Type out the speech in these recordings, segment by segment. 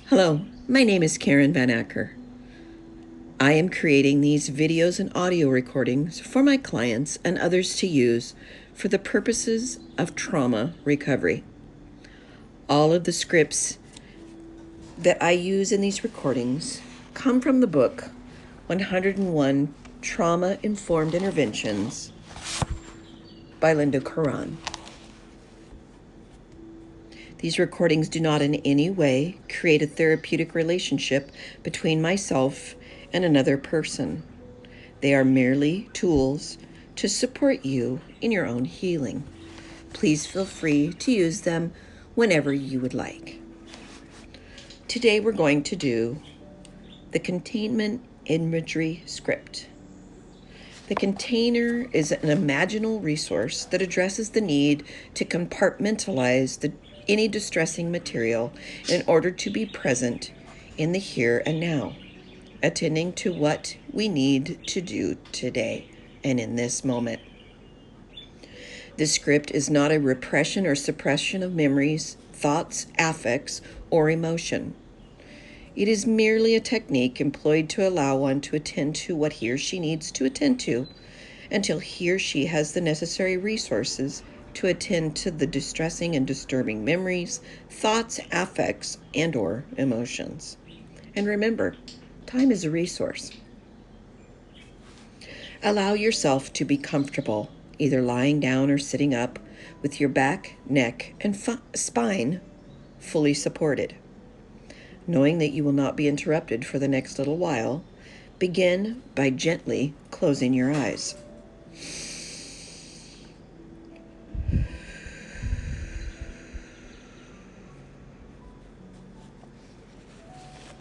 Hello, my name is Karen Van Acker. I am creating these videos and audio recordings for my clients and others to use for the purposes of trauma recovery. All of the scripts that I use in these recordings come from the book 101 Trauma-Informed Interventions by Linda Curran. These recordings do not in any way create a therapeutic relationship between myself and another person. They are merely tools to support you in your own healing. Please feel free to use them whenever you would like. Today we're going to do the containment imagery script. The container is an imaginal resource that addresses the need to compartmentalize any distressing material in order to be present in the here and now, attending to what we need to do today and in this moment. This script is not a repression or suppression of memories, thoughts, affects, or emotion. It is merely a technique employed to allow one to attend to what he or she needs to attend to until he or she has the necessary resources to attend to the distressing and disturbing memories, thoughts, affects, and/or emotions. And remember, time is a resource. Allow yourself to be comfortable, either lying down or sitting up, with your back, neck, and spine fully supported. Knowing that you will not be interrupted for the next little while, begin by gently closing your eyes.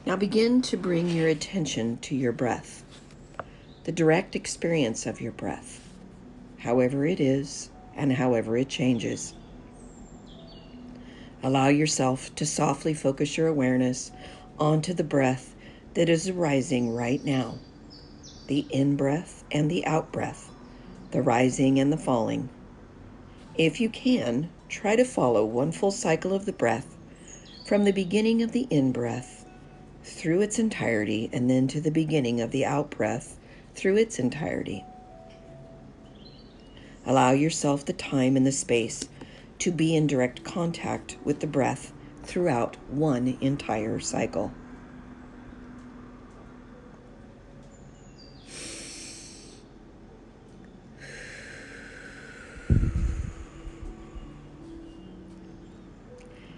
Now begin to bring your attention to your breath, the direct experience of your breath, however it is and however it changes. Allow yourself to softly focus your awareness onto the breath that is arising right now, the in-breath and the out-breath, the rising and the falling. If you can, try to follow one full cycle of the breath from the beginning of the in-breath through its entirety and then to the beginning of the out-breath through its entirety. Allow yourself the time and the space to be in direct contact with the breath throughout one entire cycle.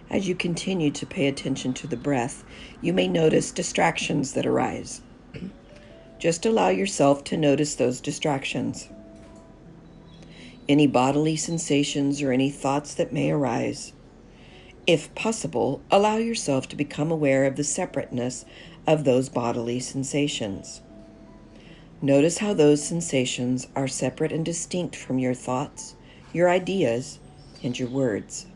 As you continue to pay attention to the breath, you may notice distractions that arise. Just allow yourself to notice those distractions. Any bodily sensations or any thoughts that may arise. If possible, allow yourself to become aware of the separateness of those bodily sensations. Notice how those sensations are separate and distinct from your thoughts, your ideas, and your words.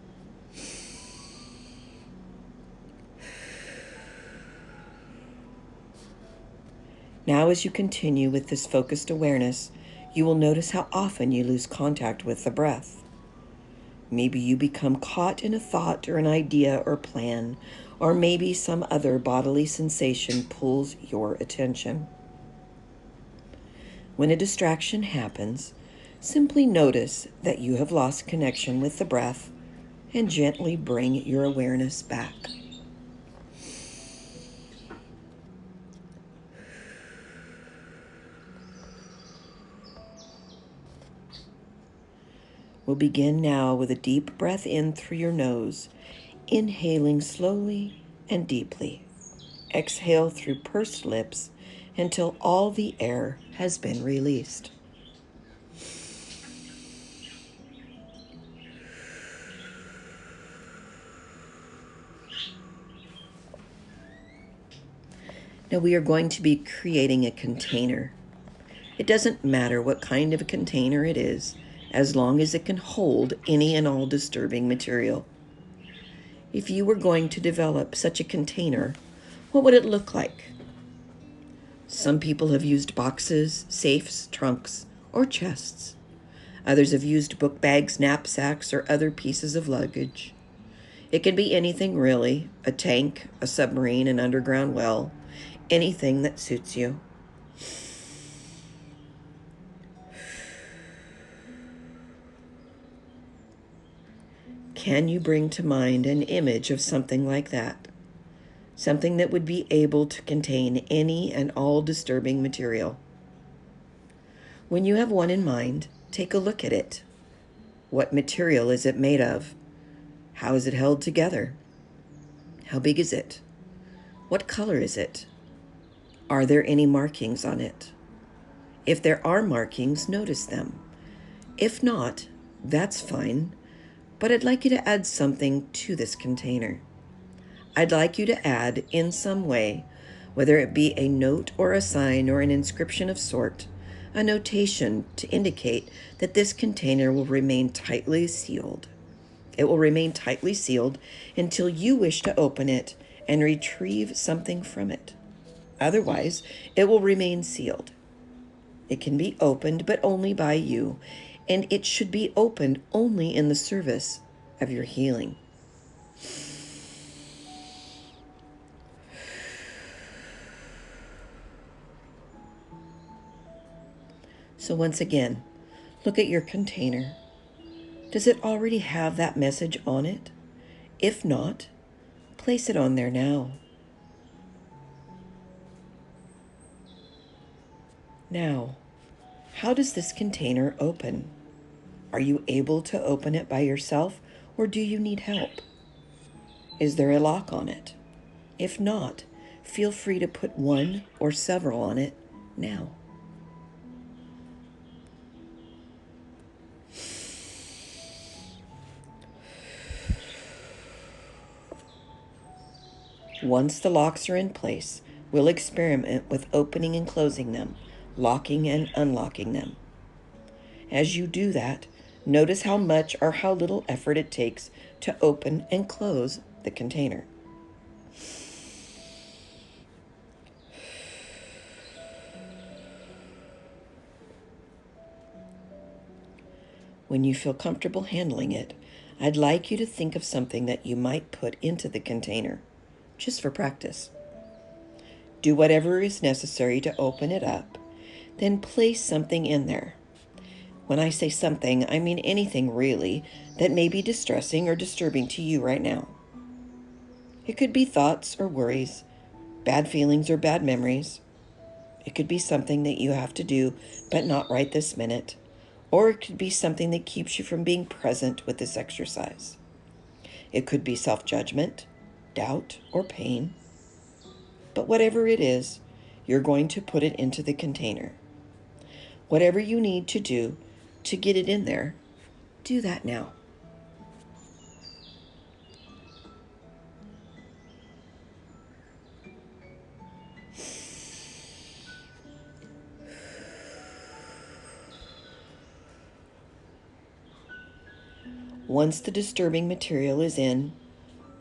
Now, as you continue with this focused awareness, you will notice how often you lose contact with the breath. Maybe you become caught in a thought or an idea or plan, or maybe some other bodily sensation pulls your attention. When a distraction happens, simply notice that you have lost connection with the breath and gently bring your awareness back. We'll begin now with a deep breath in through your nose, inhaling slowly and deeply. Exhale through pursed lips until all the air has been released. Now we are going to be creating a container. It doesn't matter what kind of a container it is, as long as it can hold any and all disturbing material. If you were going to develop such a container, what would it look like? Some people have used boxes, safes, trunks, or chests. Others have used book bags, knapsacks, or other pieces of luggage. It can be anything really, a tank, a submarine, an underground well, anything that suits you. Can you bring to mind an image of something like that? Something that would be able to contain any and all disturbing material. When you have one in mind, take a look at it. What material is it made of? How is it held together? How big is it? What color is it? Are there any markings on it? If there are markings, notice them. If not, that's fine, but I'd like you to add something to this container. I'd like you to add, in some way, whether it be a note or a sign or an inscription of sort, a notation to indicate that this container will remain tightly sealed. It will remain tightly sealed until you wish to open it and retrieve something from it. Otherwise, it will remain sealed. It can be opened, but only by you, and it should be opened only in the service of your healing. So once again, look at your container. Does it already have that message on it? If not, place it on there now. Now, how does this container open? Are you able to open it by yourself, or do you need help? Is there a lock on it? If not, feel free to put one or several on it now. Once the locks are in place, we'll experiment with opening and closing them, locking and unlocking them. As you do that, notice how much or how little effort it takes to open and close the container. When you feel comfortable handling it, I'd like you to think of something that you might put into the container, just for practice. Do whatever is necessary to open it up, then place something in there. When I say something, I mean anything really that may be distressing or disturbing to you right now. It could be thoughts or worries, bad feelings or bad memories. It could be something that you have to do, but not right this minute. Or it could be something that keeps you from being present with this exercise. It could be self-judgment, doubt, or pain. But whatever it is, you're going to put it into the container. Whatever you need to do to get it in there, do that now. Once the disturbing material is in,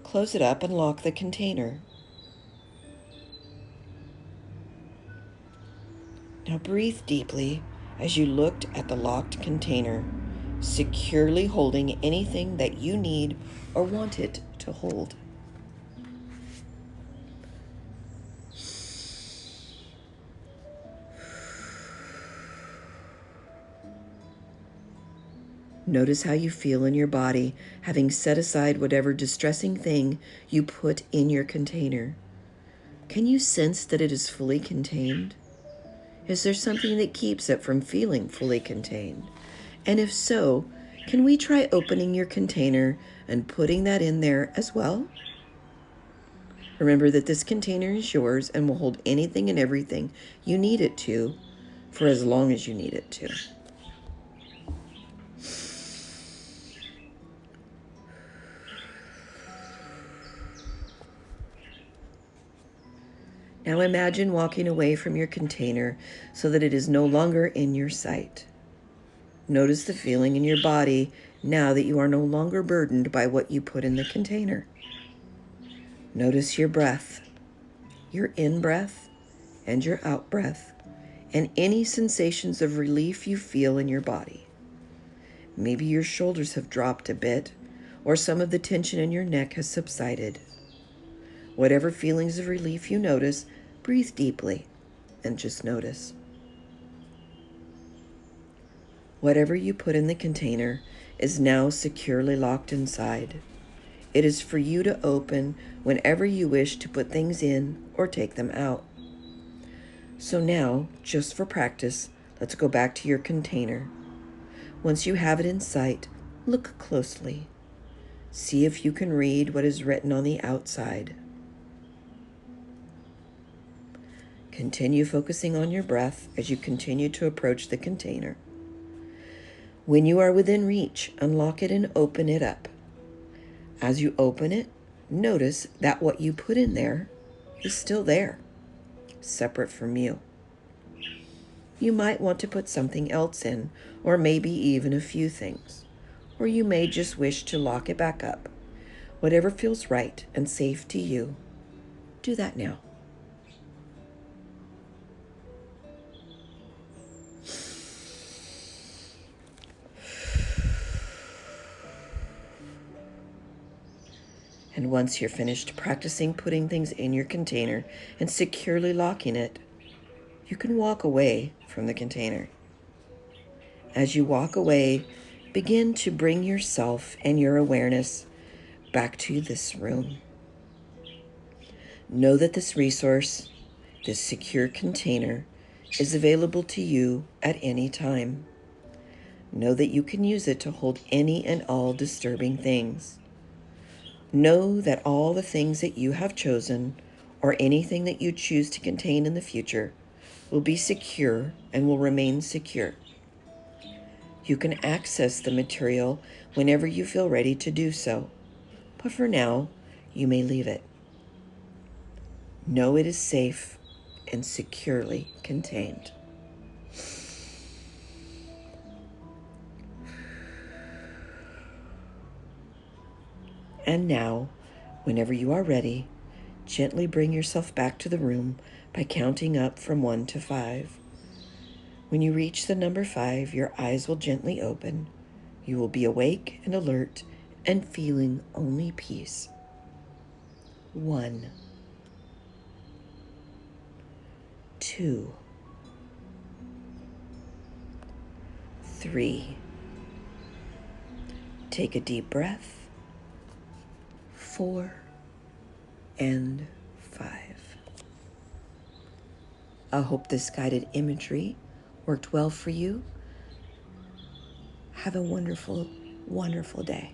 close it up and lock the container. Now breathe deeply as you looked at the locked container, securely holding anything that you need or want it to hold. Notice how you feel in your body, having set aside whatever distressing thing you put in your container. Can you sense that it is fully contained? Is there something that keeps it from feeling fully contained? And if so, can we try opening your container and putting that in there as well? Remember that this container is yours and will hold anything and everything you need it to for as long as you need it to. Now imagine walking away from your container so that it is no longer in your sight. Notice the feeling in your body now that you are no longer burdened by what you put in the container. Notice your breath, your in-breath and your out-breath, and any sensations of relief you feel in your body. Maybe your shoulders have dropped a bit, or some of the tension in your neck has subsided. Whatever feelings of relief you notice, breathe deeply and just notice. Whatever you put in the container is now securely locked inside. It is for you to open whenever you wish to put things in or take them out. So now, just for practice, let's go back to your container. Once you have it in sight, look closely. See if you can read what is written on the outside. Continue focusing on your breath as you continue to approach the container. When you are within reach, unlock it and open it up. As you open it, notice that what you put in there is still there, separate from you. You might want to put something else in, or maybe even a few things. Or you may just wish to lock it back up. Whatever feels right and safe to you, do that now. And once you're finished practicing putting things in your container and securely locking it, you can walk away from the container. As you walk away, begin to bring yourself and your awareness back to this room. Know that this resource, this secure container, is available to you at any time. Know that you can use it to hold any and all disturbing things. Know that all the things that you have chosen, or anything that you choose to contain in the future, will be secure and will remain secure. You can access the material whenever you feel ready to do so, but for now, you may leave it. Know it is safe and securely contained. And now, whenever you are ready, gently bring yourself back to the room by counting up from 1 to 5. When you reach the number 5, your eyes will gently open. You will be awake and alert and feeling only peace. 1, 2, 3. Take a deep breath. 4 and 5. I hope this guided imagery worked well for you. Have a wonderful, wonderful day.